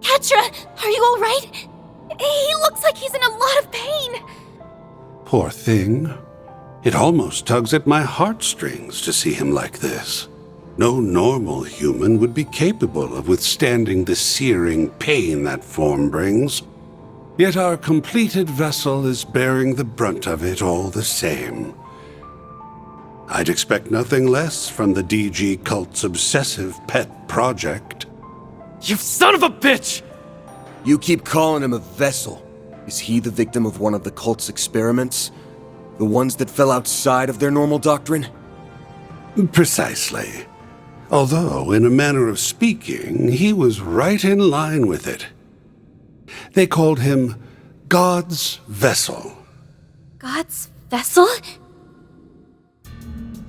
Quatre, are you all right? He looks like he's in a lot of pain. Poor thing. It almost tugs at my heartstrings to see him like this. No normal human would be capable of withstanding the searing pain that form brings. Yet our completed vessel is bearing the brunt of it all the same. I'd expect nothing less from the DG cult's obsessive pet project. You son of a bitch! You keep calling him a vessel. Is he the victim of one of the cult's experiments? The ones that fell outside of their normal doctrine? Precisely. Although, in a manner of speaking, he was right in line with it. They called him God's Vessel. God's vessel?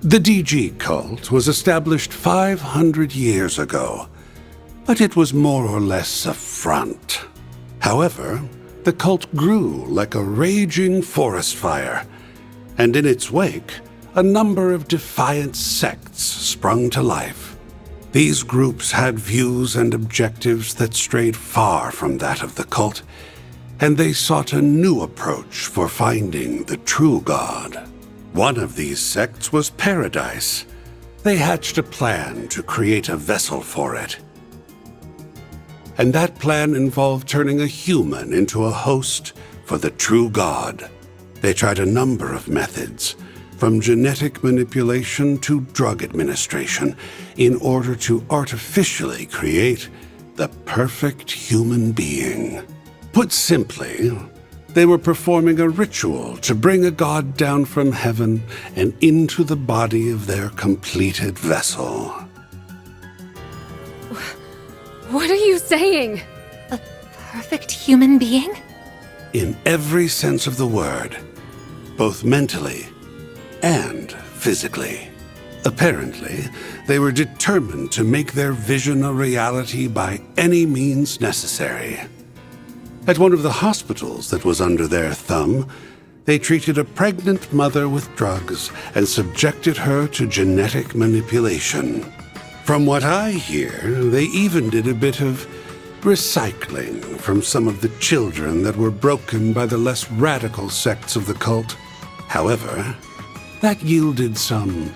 The DG cult was established 500 years ago, but it was more or less a front. However, the cult grew like a raging forest fire, and in its wake, a number of defiant sects sprung to life. These groups had views and objectives that strayed far from that of the cult, and they sought a new approach for finding the true God. One of these sects was Paradise. They hatched a plan to create a vessel for it. And that plan involved turning a human into a host for the true God. They tried a number of methods, from genetic manipulation to drug administration, in order to artificially create the perfect human being. Put simply, they were performing a ritual to bring a god down from heaven and into the body of their completed vessel. What are you saying? A perfect human being? In every sense of the word, both mentally and physically. Apparently, they were determined to make their vision a reality by any means necessary. At one of the hospitals that was under their thumb, they treated a pregnant mother with drugs and subjected her to genetic manipulation. From what I hear, they even did a bit of recycling from some of the children that were broken by the less radical sects of the cult. However, that yielded some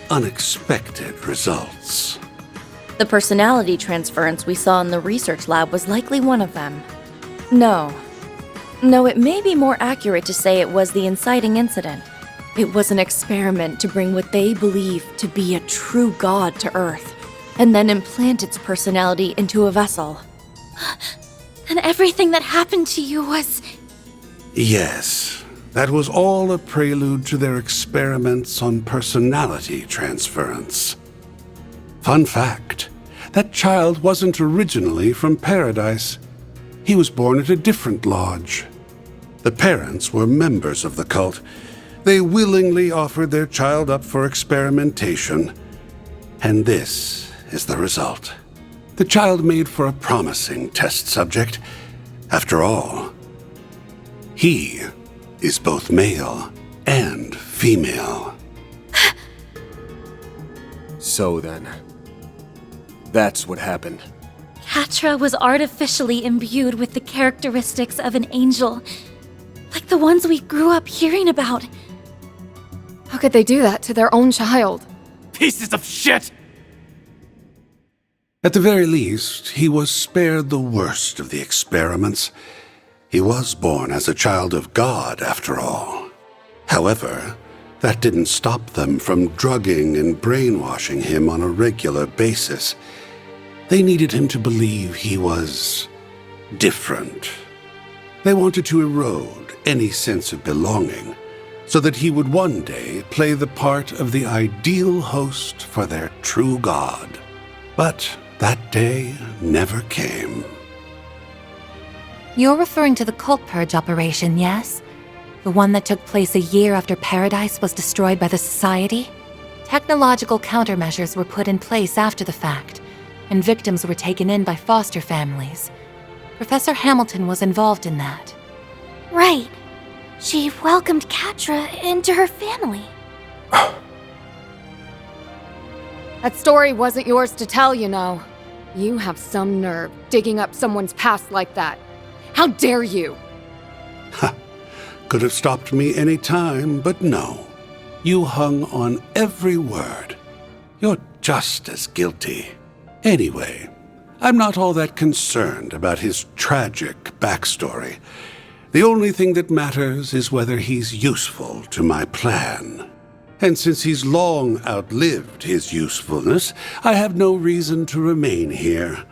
unexpected results. The personality transference we saw in the research lab was likely one of them. No, it may be more accurate to say it was the inciting incident. It was an experiment to bring what they believe to be a true god to Earth, and then implant its personality into a vessel. And everything that happened to you was... Yes, that was all a prelude to their experiments on personality transference. Fun fact, that child wasn't originally from Paradise. He was born at a different lodge. The parents were members of the cult. They willingly offered their child up for experimentation. And this is the result. The child made for a promising test subject. After all, he is both male and female. So then, that's what happened. Quatre was artificially imbued with the characteristics of an angel, like the ones we grew up hearing about. How could they do that to their own child? Pieces of shit! At the very least, he was spared the worst of the experiments. He was born as a child of God, after all. However, that didn't stop them from drugging and brainwashing him on a regular basis. They needed him to believe he was different. They wanted to erode any sense of belonging, so that he would one day play the part of the ideal host for their true God. But that day never came. You're referring to the cult purge operation, yes? The one that took place a year after Paradise was destroyed by the Society? Technological countermeasures were put in place after the fact, and victims were taken in by foster families. Professor Hamilton was involved in that. Right. She welcomed Quatre into her family. That story wasn't yours to tell, you know. You have some nerve digging up someone's past like that. How dare you? Could have stopped me any time, but no. You hung on every word. You're just as guilty. Anyway, I'm not all that concerned about his tragic backstory. The only thing that matters is whether he's useful to my plan. And since he's long outlived his usefulness, I have no reason to remain here.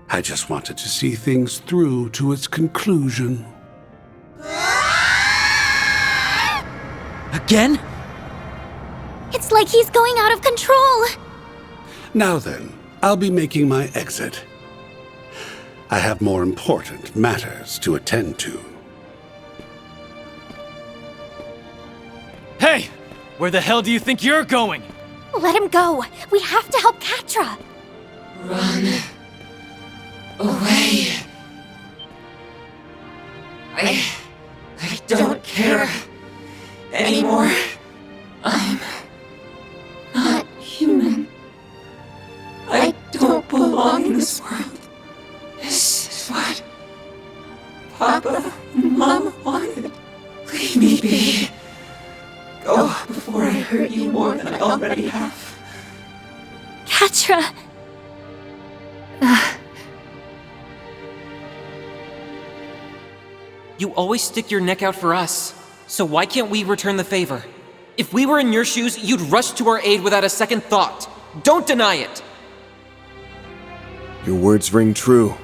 I just wanted to see things through to its conclusion. Again? It's like he's going out of control. Now then, I'll be making my exit. I have more important matters to attend to. Hey! Where the hell do you think you're going? Let him go. We have to help Quatre. Run away. I don't care anymore. I'm not human. I don't belong in this world. This is what Papa and Mama wanted. Leave me be. Go before I hurt you more than I already have. Quatre. You always stick your neck out for us, so why can't we return the favor? If we were in your shoes, you'd rush to our aid without a second thought. Don't deny it! Your words ring true,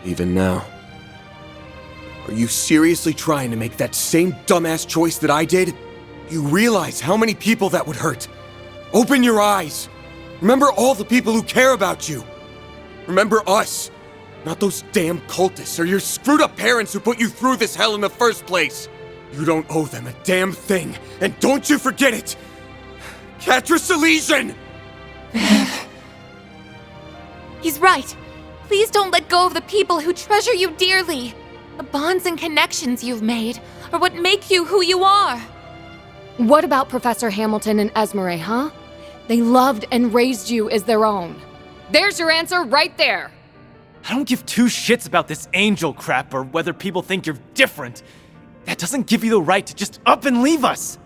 even now. Are you seriously trying to make that same dumbass choice that I did? You realize how many people that would hurt? Open your eyes! Remember all the people who care about you! Remember us! Not those damn cultists or your screwed up parents who put you through this hell in the first place! You don't owe them a damn thing, and don't you forget it! Quatre Silesian! He's right. Please don't let go of the people who treasure you dearly. The bonds and connections you've made are what make you who you are. What about Professor Hamilton and Esmeralda, huh? They loved and raised you as their own. There's your answer right there. I don't give two shits about this angel crap or whether people think you're different. That doesn't give you the right to just up and leave us.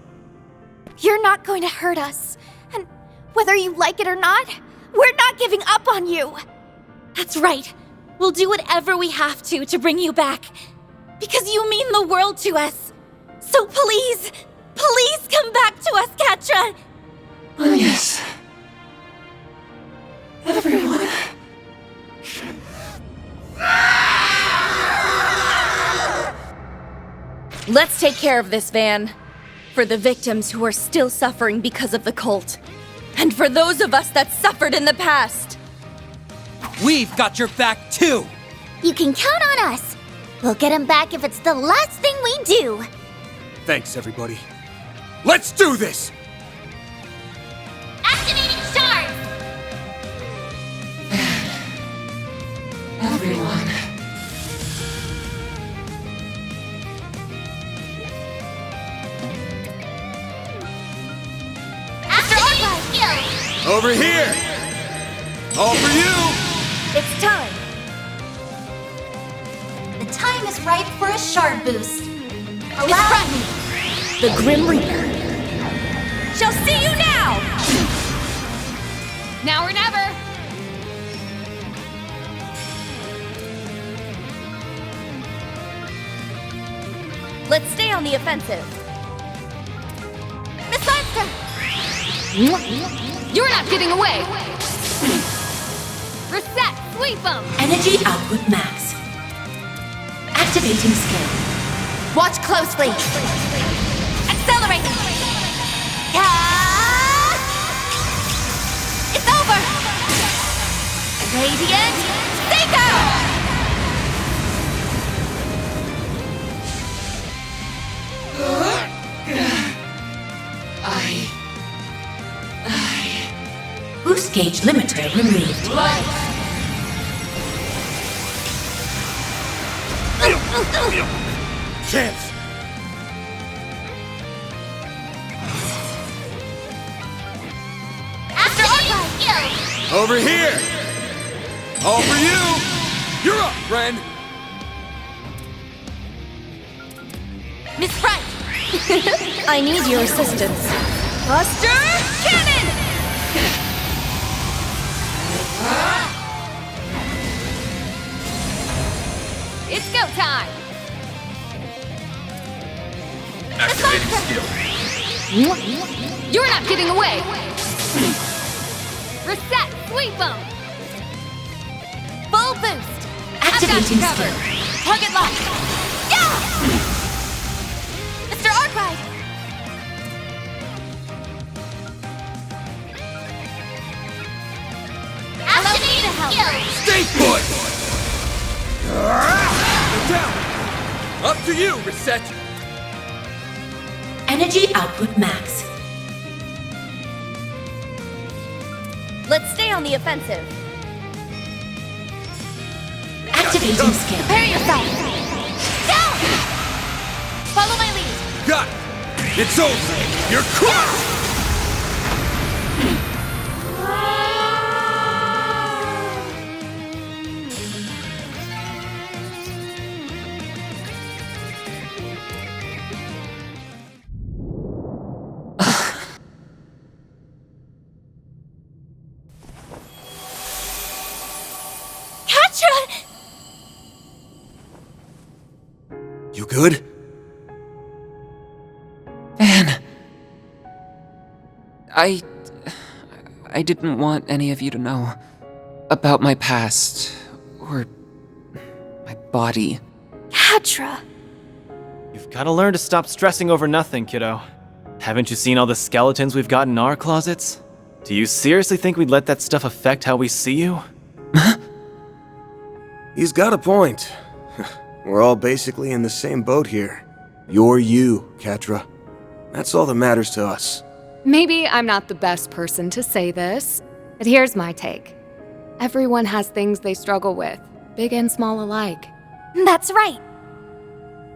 You're not going to hurt us. And whether you like it or not, we're not giving up on you. That's right. We'll do whatever we have to bring you back. Because you mean the world to us. So please, please come back to us, Quatre. Oh, yes. Everyone. Let's take care of this, Van. For the victims who are still suffering because of the cult. And for those of us that suffered in the past. We've got your back too! You can count on us. We'll get him back if it's the last thing we do. Thanks, everybody. Let's do this! Activating stars! Everyone. Activating skills! Over here! All for you! It's time. The time is right for a shard boost. Allow me. The Grim Reaper shall see you now! Now or never. Let's stay on the offensive. Miss Lancer! You're not getting away. Reset, sweep them. Energy output max. Activating skill. Watch closely. Accelerate! It's over! Radiant Seiko! Boost gauge limiter removed. Chance! After Archive skill! Over here! All for you! You're up, friend! Miss Bright! I need your assistance. Buster Cannon! It's go time! Activating skill. You're not getting away! Reset! Sweep 'em! Full boost! Activating covered. skill. Target lock! Yeah! Mr. Arkwright! Allow me to help! Stay put! Get down! Up to you, Reset! Energy output max. Let's stay on the offensive. Activating skill. Prepare yourself! Down! Follow my lead! Got it! It's over! You're crushed! Quatre! You good? Anne. I didn't want any of you to know about my past or my body. Quatre! You've gotta learn to stop stressing over nothing, kiddo. Haven't you seen all the skeletons we've got in our closets? Do you seriously think we'd let that stuff affect how we see you? He's got a point. We're all basically in the same boat here. You're you, Quatre. That's all that matters to us. Maybe I'm not the best person to say this, but here's my take. Everyone has things they struggle with, big and small alike. That's right.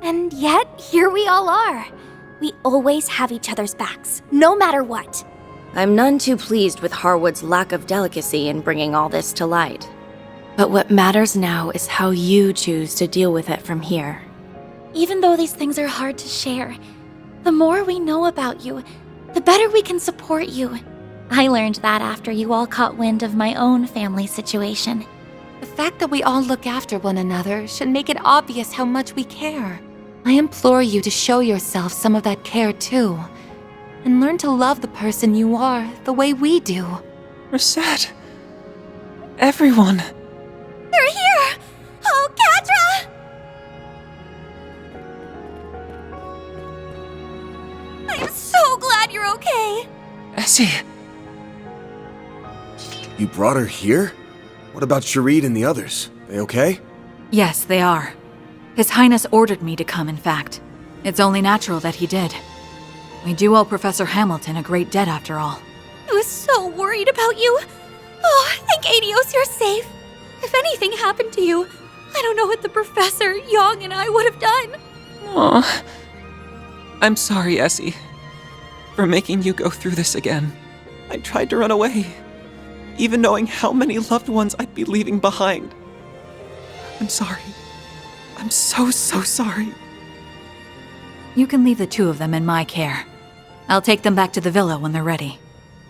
And yet, here we all are. We always have each other's backs, no matter what. I'm none too pleased with Harwood's lack of delicacy in bringing all this to light. But what matters now is how you choose to deal with it from here. Even though these things are hard to share, the more we know about you, the better we can support you. I learned that after you all caught wind of my own family situation. The fact that we all look after one another should make it obvious how much we care. I implore you to show yourself some of that care too, and learn to love the person you are the way we do. Reset. Everyone. They're here! Oh, Quatre! I'm so glad you're okay! Essie. You brought her here? What about Sharid and the others? They okay? Yes, they are. His Highness ordered me to come, in fact. It's only natural that he did. We do owe Professor Hamilton a great debt, after all. I was so worried about you. Oh, thank Adios you're safe. If anything happened to you, I don't know what the Professor, Young, and I would have done. Aw. I'm sorry, Essie, for making you go through this again. I tried to run away, even knowing how many loved ones I'd be leaving behind. I'm sorry. I'm so sorry. You can leave the two of them in my care. I'll take them back to the villa when they're ready.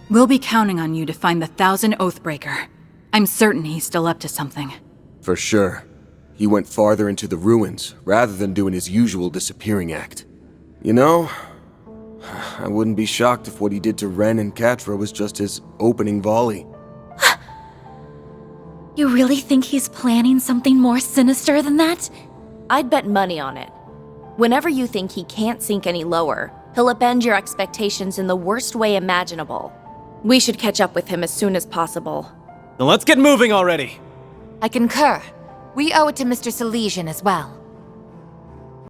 We'll be counting on you to find the 1,000 Oathbreaker. I'm certain he's still up to something. For sure. He went farther into the ruins, rather than doing his usual disappearing act. You know, I wouldn't be shocked if what he did to Ren and Quatre was just his opening volley. You really think he's planning something more sinister than that? I'd bet money on it. Whenever you think he can't sink any lower, he'll upend your expectations in the worst way imaginable. We should catch up with him as soon as possible. Then let's get moving already! I concur. We owe it to Mr. Salesian as well.